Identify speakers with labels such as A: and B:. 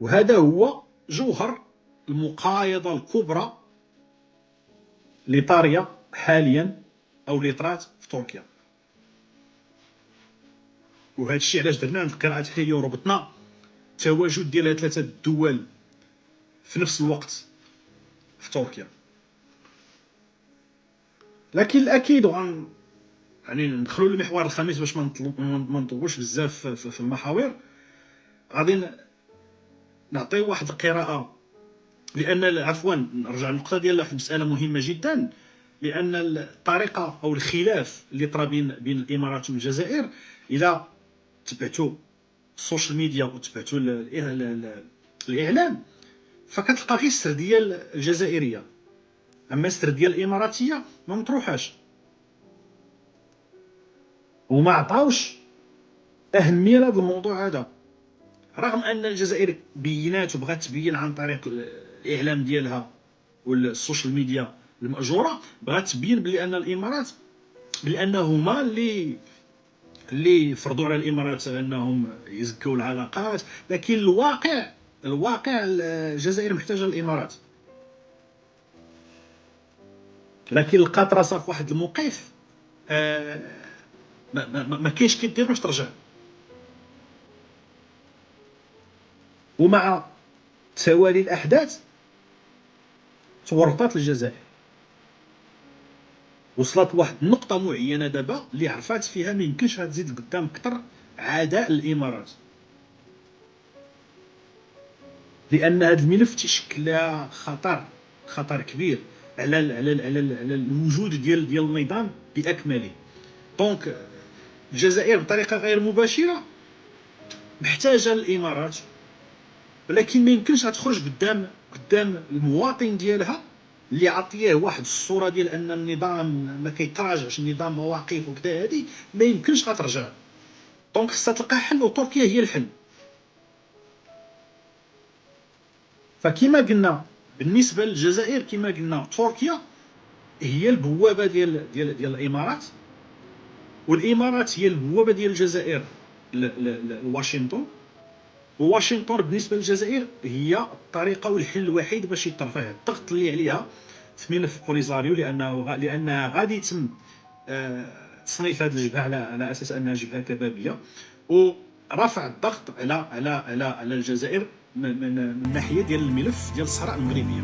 A: وهذا هو جوهر المقايضة الكبرى اللي طارية حاليا أو اللي طرات في تركيا. وهذا الشيء علاش درنا هاد القراءة التحليلية وربطنا التواجد ديال هاد 3 الدول في نفس الوقت في تركيا. لكن الأكيد يعني ندخلوا للمحور الخامس باش ما نطولش بزاف في المحاور. غادي نعطيو واحد القراءة، لأن عفوا نرجع للنقطة ديال واحد المسألة مهمة جدا، لأن الطريقة أو الخلاف اللي طرا بين الإمارات والجزائر، إذا تبعتوا السوشيال ميديا وتبعتوا الإعلام فكتلقى غير السردية الجزائرية، أما السردية الإماراتية ما مطروحاش وما عطاوش أهمية لهذا الموضوع هذا، رغم أن الجزائر بينات وبغات تبين عن طريق الإعلام ديالها والسوشيال ميديا المأجورة، بغات تبين بلي أن الإمارات بلأن هما اللي فرضوا على الإمارات أنهم يزكوا العلاقات. لكن الواقع الجزائر محتاجة الإمارات، لكن لقات راسها في واحد الموقف ما كاينش كيدير باش ترجع. ومع توالي الأحداث تورطات الجزائر، وصلت لواحد النقطة معينة دابا اللي عرفات فيها ما يمكنش غتزيد لقدام كثر عداء الإمارات، لأن هذا الملف تيشكل لها خطر كبير على الوجود ديال النظام بأكمله. دونك الجزائر بطريقة غير مباشرة محتاجة الإمارات، ولكن ما يمكنش غتخرج قدام المواطن ديالها اللي عطيه واحد الصورة ديال أن النظام ما كيتراجعش، النظام مواقف وكذا، هادي ما يمكنش غترجع. دونك خصها تلقى حل، وتركيا هي الحل. فكما قلنا بالنسبة للجزائر، كما قلنا تركيا هي البوابة ديال الإمارات، والإمارات هي البوابة ديال الجزائر لواشنطن، وواشنطن بالنسبة للجزائر هي الطريقة والحل الوحيد باش يترفع الضغط اللي عليها في ملف بوليزاريو، لأنها غادي يتم تصنيف هذه الجبهة على أساس أنها جبهة كبابية، ورفع الضغط على الجزائر من ناحية ديال الملف ديال الصحراء المغربية.